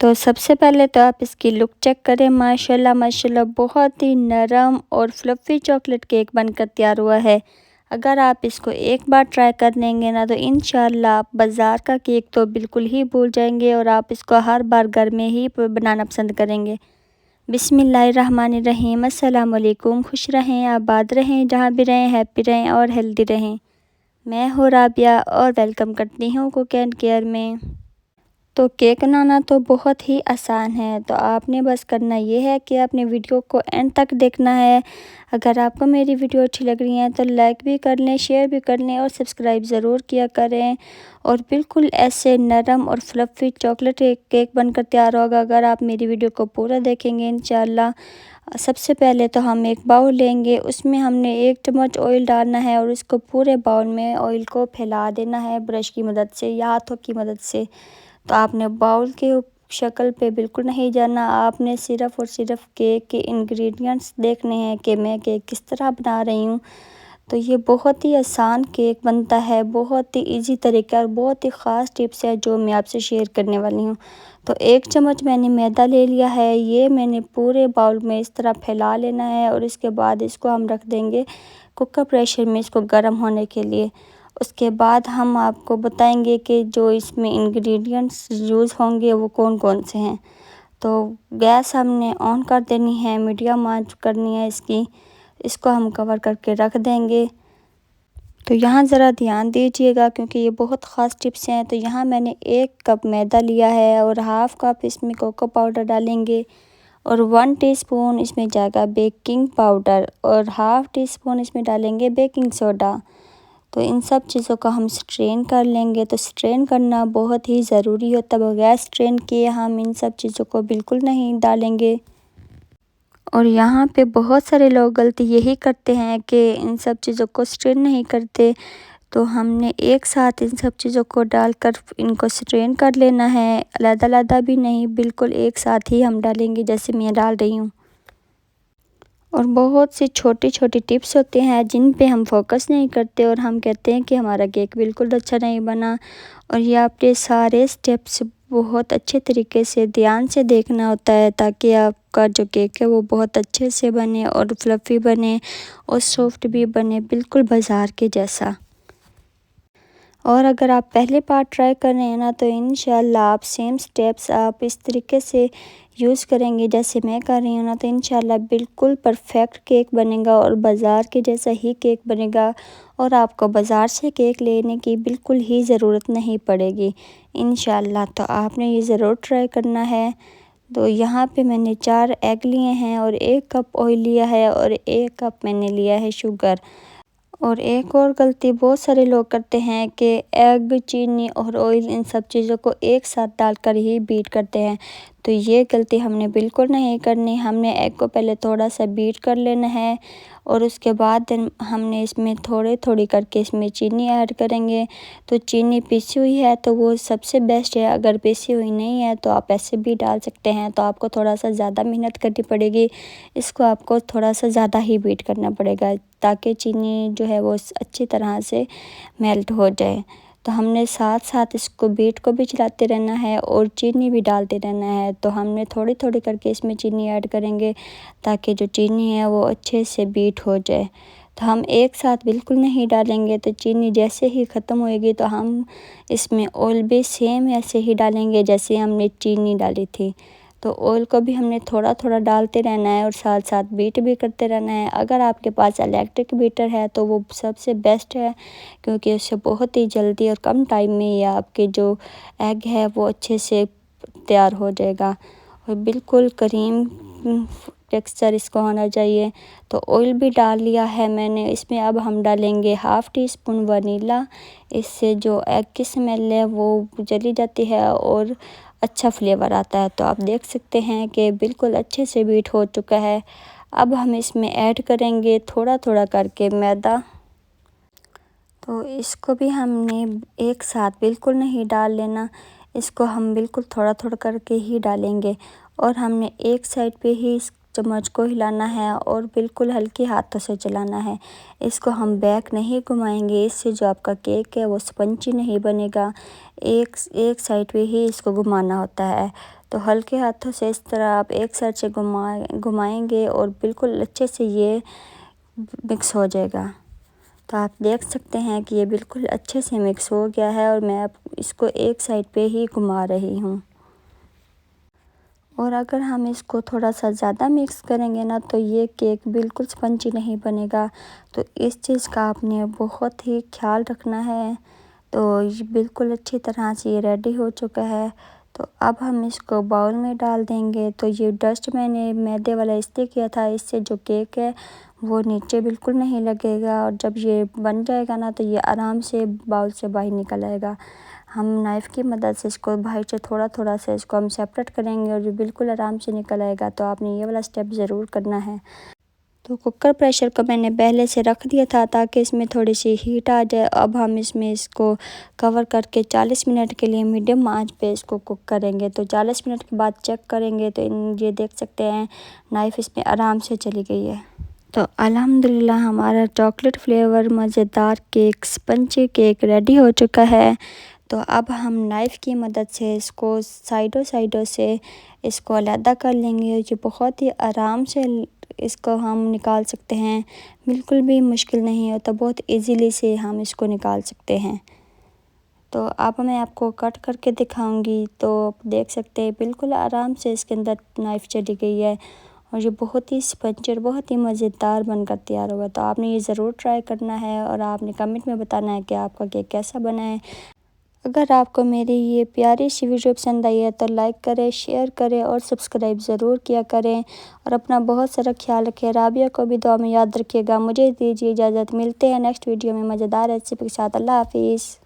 तो सबसे पहले तो आप इसकी लुक चेक करें। माशाल्लाह माशाल्लाह बहुत ही नरम और फ्लफ़ी चॉकलेट केक बनकर तैयार हुआ है। अगर आप इसको एक बार ट्राई कर लेंगे ना तो इंशाल्लाह आप बाज़ार का केक तो बिल्कुल ही भूल जाएंगे और आप इसको हर बार घर में ही बनाना पसंद करेंगे। बिस्मिल्लाहिर्रहमानिर्रहीम। अस्सलाम वालेकुम। खुश रहें, आबाद रहें, जहाँ भी रहें हैप्पी रहें और हेल्दी रहें। मैं हूँ राबिया और वेलकम करती हूँ कुक एंड केयर में। तो केक बनाना तो बहुत ही आसान है, तो आपने बस करना ये है कि आपने वीडियो को एंड तक देखना है। अगर आपको मेरी वीडियो अच्छी लग रही है तो लाइक भी कर लें, शेयर भी कर लें और सब्सक्राइब ज़रूर किया करें। और बिल्कुल ऐसे नरम और फ्लफ़ी चॉकलेट केक बनकर तैयार होगा अगर आप मेरी वीडियो को पूरा देखेंगे इंशाल्लाह। सबसे पहले तो हम एक बाउल लेंगे, उसमें हमने 1 चम्मच ऑयल डालना है और इसको पूरे बाउल में ऑयल को फैला देना है ब्रश की मदद से या हाथों की मदद से। तो आपने बाउल के शक्ल पे बिल्कुल नहीं जाना, आपने सिर्फ़ और सिर्फ केक के इंग्रेडिएंट्स देखने हैं कि मैं केक किस तरह बना रही हूँ। तो ये बहुत ही आसान केक बनता है, बहुत ही इजी तरीका और बहुत ही ख़ास टिप्स है जो मैं आपसे शेयर करने वाली हूँ। तो 1 चम्मच मैंने मैदा ले लिया है, ये मैंने पूरे बाउल में इस तरह फैला लेना है और इसके बाद इसको हम रख देंगे कुकर प्रेशर में इसको गर्म होने के लिए। उसके बाद हम आपको बताएंगे कि जो इसमें इंग्रेडिएंट्स यूज़ होंगे वो कौन कौन से हैं। तो गैस हमने ऑन कर देनी है, मीडियम आंच करनी है इसकी। इसको हम कवर करके रख देंगे। तो यहाँ ज़रा ध्यान दीजिएगा क्योंकि ये बहुत ख़ास टिप्स हैं। तो यहाँ मैंने 1 कप मैदा लिया है और हाफ़ कप इसमें कोको पाउडर डालेंगे और 1 टीस्पून इसमें जाएगा बेकिंग पाउडर और हाफ़ टीस्पून इसमें डालेंगे बेकिंग सोडा। तो इन सब चीज़ों को हम स्ट्रेन कर लेंगे। तो स्ट्रेन करना बहुत ही ज़रूरी होता है, बगैर स्ट्रेन किए हम इन सब चीज़ों को बिल्कुल नहीं डालेंगे। और यहाँ पे बहुत सारे लोग गलती यही करते हैं कि इन सब चीज़ों को स्ट्रेन नहीं करते। तो हमने एक साथ इन सब चीज़ों को डालकर इनको स्ट्रेन कर लेना है, अलग-अलग भी नहीं, बिल्कुल एक साथ ही हम डालेंगे जैसे मैं डाल रही हूँ। और बहुत सी छोटी-छोटी टिप्स होते हैं जिन पे हम फोकस नहीं करते और हम कहते हैं कि हमारा केक बिल्कुल अच्छा नहीं बना। और ये आपके सारे स्टेप्स बहुत अच्छे तरीके से ध्यान से देखना होता है ताकि आपका जो केक है वो बहुत अच्छे से बने और फ्लफ़ी बने और सॉफ्ट भी बने, बिल्कुल बाज़ार के जैसा। और अगर आप पहली बार ट्राई कर रहे हैं ना तो इंशाल्लाह आप सेम स्टेप्स आप इस तरीके से यूज़ करेंगे जैसे मैं कर रही हूँ ना तो इंशाल्लाह बिल्कुल परफेक्ट केक बनेगा और बाज़ार के जैसा ही केक बनेगा और आपको बाज़ार से केक लेने की बिल्कुल ही ज़रूरत नहीं पड़ेगी इंशाल्लाह। तो आपने ये ज़रूर ट्राई करना है। तो यहाँ पे मैंने 4 एग लिए हैं और 1 कप ऑयल लिया है और 1 कप मैंने लिया है शुगर। और एक और गलती बहुत सारे लोग करते हैं कि एग, चीनी और ऑयल इन सब चीज़ों को एक साथ डालकर ही बीट करते हैं। तो ये गलती हमने बिल्कुल नहीं करनी। हमने एग को पहले थोड़ा सा बीट कर लेना है और उसके बाद हमने इसमें थोड़ी करके इसमें चीनी ऐड करेंगे। तो चीनी पिसी हुई है तो वो सबसे बेस्ट है, अगर पिसी हुई नहीं है तो आप ऐसे भी डाल सकते हैं। तो आपको थोड़ा सा ज़्यादा मेहनत करनी पड़ेगी, इसको आपको थोड़ा सा ज़्यादा ही बीट करना पड़ेगा ताकि चीनी जो है वो अच्छी तरह से मेल्ट हो जाए। तो हमने साथ साथ इसको बीट को भी चलाते रहना है और चीनी भी डालते रहना है। तो हमने थोड़ी करके इसमें चीनी ऐड करेंगे ताकि जो चीनी है वो अच्छे से बीट हो जाए। तो हम एक साथ बिल्कुल नहीं डालेंगे, तो चीनी जैसे ही ख़त्म होएगी तो हम इसमें ऑयल भी सेम ऐसे ही डालेंगे जैसे हमने चीनी डाली थी। तो ऑयल को भी हमने थोड़ा डालते रहना है और साथ साथ बीट भी करते रहना है। अगर आपके पास इलेक्ट्रिक बीटर है तो वो सबसे बेस्ट है क्योंकि उससे बहुत ही जल्दी और कम टाइम में ये आपके जो एग है वो अच्छे से तैयार हो जाएगा और बिल्कुल क्रीम टेक्सचर इसको होना चाहिए। तो ऑयल भी डाल लिया है मैंने, इसमें अब हम डालेंगे हाफ़ टीस्पून वनीला। इससे जो एग की स्मेल है वो चली जाती है और अच्छा फ्लेवर आता है। तो आप देख सकते हैं कि बिल्कुल अच्छे से बीट हो चुका है। अब हम इसमें ऐड करेंगे थोड़ा करके मैदा। तो इसको भी हमने एक साथ बिल्कुल नहीं डाल लेना, इसको हम बिल्कुल थोड़ा करके ही डालेंगे और हमने एक साइड पे ही इस चम्मच को हिलाना है और बिल्कुल हल्के हाथों से चलाना है। इसको हम बैक नहीं घुमाएंगे, इससे जो आपका केक है वो स्पंजी नहीं बनेगा। एक साइड पे ही इसको घुमाना होता है। तो हल्के हाथों से इस तरह आप एक साइड से घुमाएंगे और बिल्कुल अच्छे से ये मिक्स हो जाएगा। तो आप देख सकते हैं कि ये बिल्कुल अच्छे से मिक्स हो गया है और मैं अब इसको एक साइड पे ही घुमा रही हूँ। और अगर हम इसको थोड़ा सा ज़्यादा मिक्स करेंगे ना तो ये केक बिल्कुल स्पंजी नहीं बनेगा। तो इस चीज़ का आपने बहुत ही ख्याल रखना है। तो ये बिल्कुल अच्छी तरह से ये रेडी हो चुका है। तो अब हम इसको बाउल में डाल देंगे। तो ये डस्ट मैंने मैदे वाला इसलिए किया था, इससे जो केक है वो नीचे बिल्कुल नहीं लगेगा और जब ये बन जाएगा ना तो ये आराम से बाउल से बाहर निकल आएगा। हम नाइफ़ की मदद से इसको बाहर से थोड़ा थोड़ा से इसको हम सेपरेट करेंगे और ये बिल्कुल आराम से निकल आएगा। तो आपने ये वाला स्टेप ज़रूर करना है। तो कुकर प्रेशर को मैंने पहले से रख दिया था ताकि इसमें थोड़ी सी हीट आ जाए। अब हम इसको कवर करके 40 मिनट के लिए मीडियम आंच पे इसको कुक करेंगे। तो 40 मिनट के बाद चेक करेंगे तो ये देख सकते हैं नाइफ़ इसमें आराम से चली गई है। तो अल्हम्दुलिल्लाह हमारा चॉकलेट फ्लेवर मज़ेदार केक, स्पंजी केक रेडी हो चुका है। तो अब हम नाइफ़ की मदद से इसको साइडों से इसको अलग कर लेंगे। ये बहुत ही आराम से इसको हम निकाल सकते हैं, बिल्कुल भी मुश्किल नहीं होता, बहुत इजीली से हम इसको निकाल सकते हैं। तो अब मैं आपको कट करके दिखाऊंगी। तो देख सकते हैं बिल्कुल आराम से इसके अंदर नाइफ़ चली गई है और ये बहुत ही स्पंजी और बहुत ही मज़ेदार बनकर तैयार होगा। तो आपने ये ज़रूर ट्राई करना है और आपने कमेंट में बताना है कि आपका केक कैसा बना है। अगर आपको मेरी ये प्यारी सी वीडियो पसंद आई है तो लाइक करें, शेयर करें और सब्सक्राइब ज़रूर किया करें और अपना बहुत सारा ख्याल रखें। राबिया को भी दुआ में याद रखिएगा। मुझे दीजिए इजाज़त, मिलते हैं नेक्स्ट वीडियो में मज़ेदार रेसिपी के साथ। अल्लाह हाफिज़।